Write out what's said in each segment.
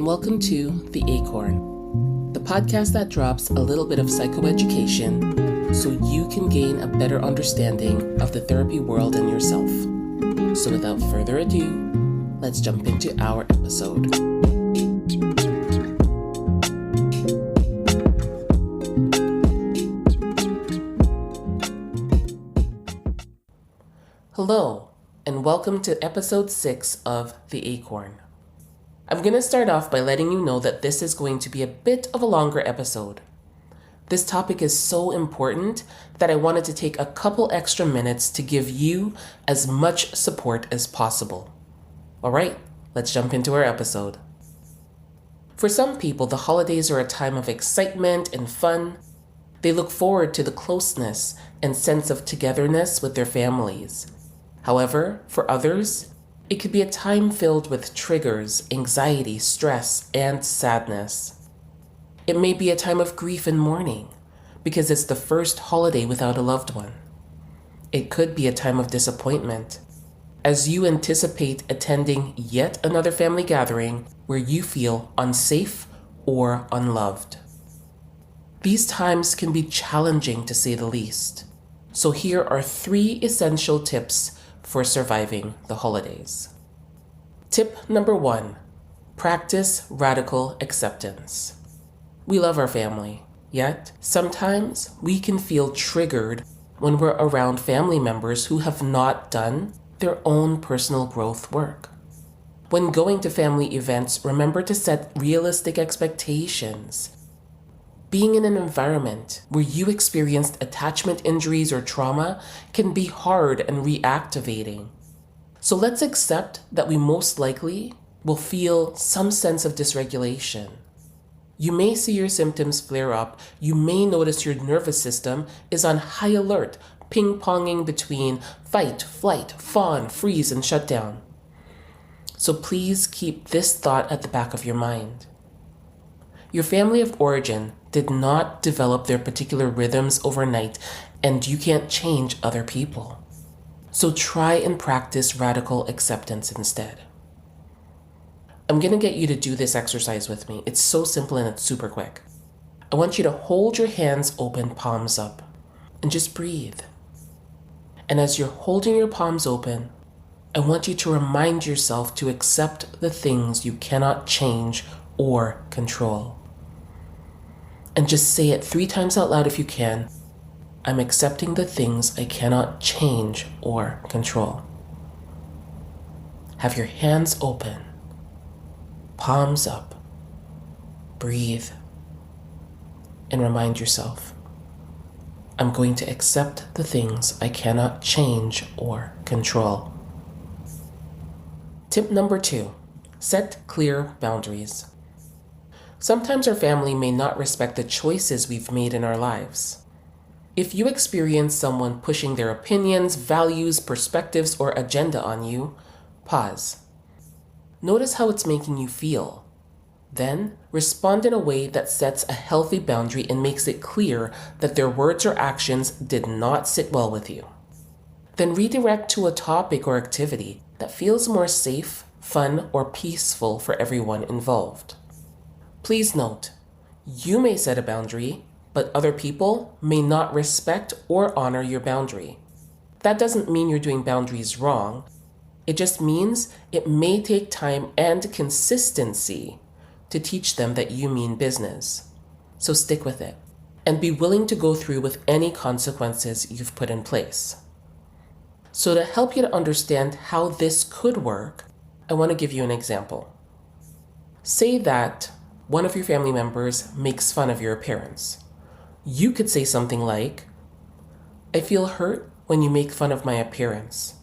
welcome to The Acorn, the podcast that drops a little bit of psychoeducation so you can gain a better understanding of the therapy world and yourself. So without further ado, let's jump into our episode. Hello, and welcome to episode 6 of The Acorn. I'm going to start off by letting you know that this is going to be a bit of a longer episode. This topic is so important that I wanted to take a couple extra minutes to give you as much support as possible. All right, let's jump into our episode. For some people, the holidays are a time of excitement and fun. They look forward to the closeness and sense of togetherness with their families. However, for others, it could be a time filled with triggers, anxiety, stress, and sadness. It may be a time of grief and mourning because it's the first holiday without a loved one. It could be a time of disappointment as you anticipate attending yet another family gathering where you feel unsafe or unloved. These times can be challenging to say the least. So here are 3 essential tips for surviving the holidays. Tip number 1, practice radical acceptance. We love our family, yet sometimes we can feel triggered when we're around family members who have not done their own personal growth work. When going to family events, remember to set realistic expectations. Being in an environment where you experienced attachment injuries or trauma can be hard and reactivating. So let's accept that we most likely will feel some sense of dysregulation. You may see your symptoms flare up. You may notice your nervous system is on high alert, ping-ponging between fight, flight, fawn, freeze, and shutdown. So please keep this thought at the back of your mind. Your family of origin did not develop their particular rhythms overnight, and you can't change other people. So try and practice radical acceptance instead. I'm going to get you to do this exercise with me. It's so simple and it's super quick. I want you to hold your hands open, palms up, and just breathe. And as you're holding your palms open, I want you to remind yourself to accept the things you cannot change or control. And just say it 3 times out loud if you can. I'm accepting the things I cannot change or control. Have your hands open, palms up, breathe, and remind yourself, I'm going to accept the things I cannot change or control. Tip number 2, set clear boundaries. Sometimes our family may not respect the choices we've made in our lives. If you experience someone pushing their opinions, values, perspectives, or agenda on you, pause. Notice how it's making you feel. Then, respond in a way that sets a healthy boundary and makes it clear that their words or actions did not sit well with you. Then redirect to a topic or activity that feels more safe, fun, or peaceful for everyone involved. Please note, you may set a boundary, but other people may not respect or honor your boundary. That doesn't mean you're doing boundaries wrong. It just means it may take time and consistency to teach them that you mean business. So stick with it and be willing to go through with any consequences you've put in place. So to help you to understand how this could work, I want to give you an example. Say that one of your family members makes fun of your appearance. You could say something like, I feel hurt when you make fun of my appearance.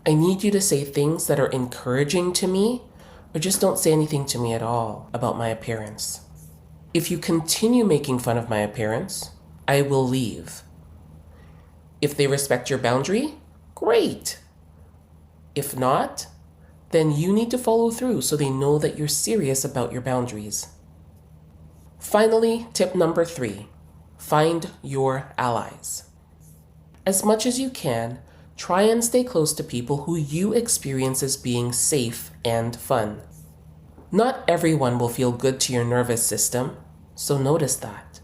I need you to say things that are encouraging to me, or just don't say anything to me at all about my appearance. If you continue making fun of my appearance, I will leave. If they respect your boundary, great. If not, then you need to follow through so they know that you're serious about your boundaries. Finally, tip number 3, find your allies. As much as you can, try and stay close to people who you experience as being safe and fun. Not everyone will feel good to your nervous system, so notice that.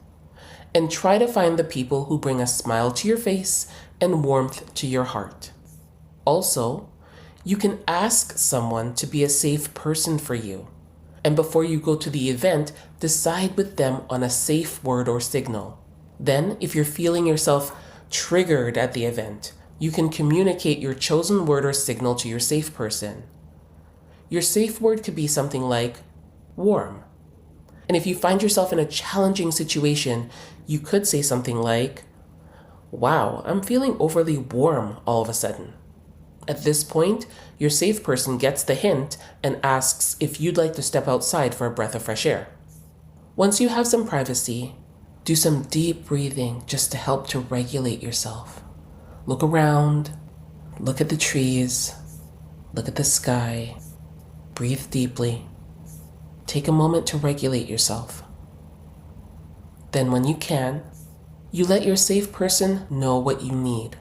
And try to find the people who bring a smile to your face and warmth to your heart. Also, you can ask someone to be a safe person for you. And before you go to the event, decide with them on a safe word or signal. Then, if you're feeling yourself triggered at the event, you can communicate your chosen word or signal to your safe person. Your safe word could be something like warm. And if you find yourself in a challenging situation, you could say something like, wow, I'm feeling overly warm all of a sudden. At this point, your safe person gets the hint and asks if you'd like to step outside for a breath of fresh air. Once you have some privacy, do some deep breathing just to help to regulate yourself. Look around, look at the trees, look at the sky, breathe deeply. Take a moment to regulate yourself. Then when you can, you let your safe person know what you need.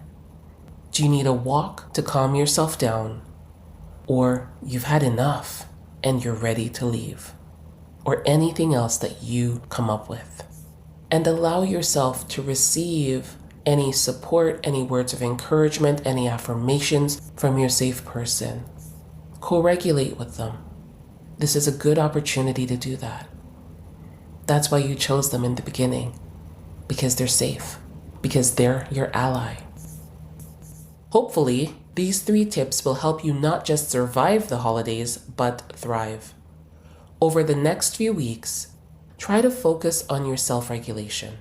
Do you need a walk to calm yourself down? Or you've had enough and you're ready to leave? Or anything else that you come up with. And allow yourself to receive any support, any words of encouragement, any affirmations from your safe person. Co-regulate with them. This is a good opportunity to do that. That's why you chose them in the beginning. Because they're safe. Because they're your ally. Hopefully, these 3 tips will help you not just survive the holidays, but thrive. Over the next few weeks, try to focus on your self-regulation.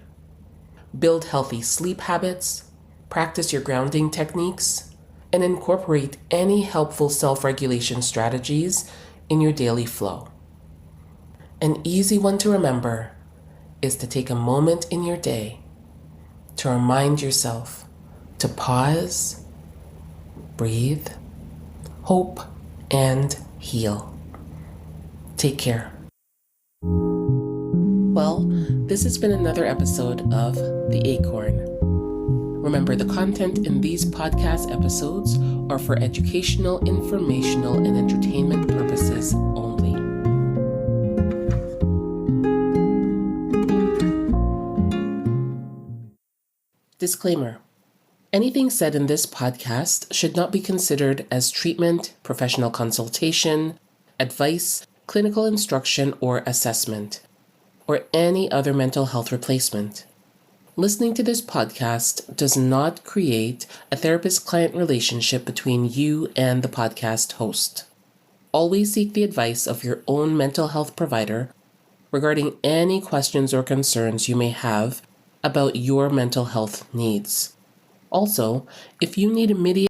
Build healthy sleep habits, practice your grounding techniques, and incorporate any helpful self-regulation strategies in your daily flow. An easy one to remember is to take a moment in your day to remind yourself to pause, breathe, hope, and heal. Take care. Well, this has been another episode of The Acorn. Remember, the content in these podcast episodes are for educational, informational, and entertainment purposes only. Disclaimer. Anything said in this podcast should not be considered as treatment, professional consultation, advice, clinical instruction or assessment, or any other mental health replacement. Listening to this podcast does not create a therapist-client relationship between you and the podcast host. Always seek the advice of your own mental health provider regarding any questions or concerns you may have about your mental health needs. Also, if you need immediate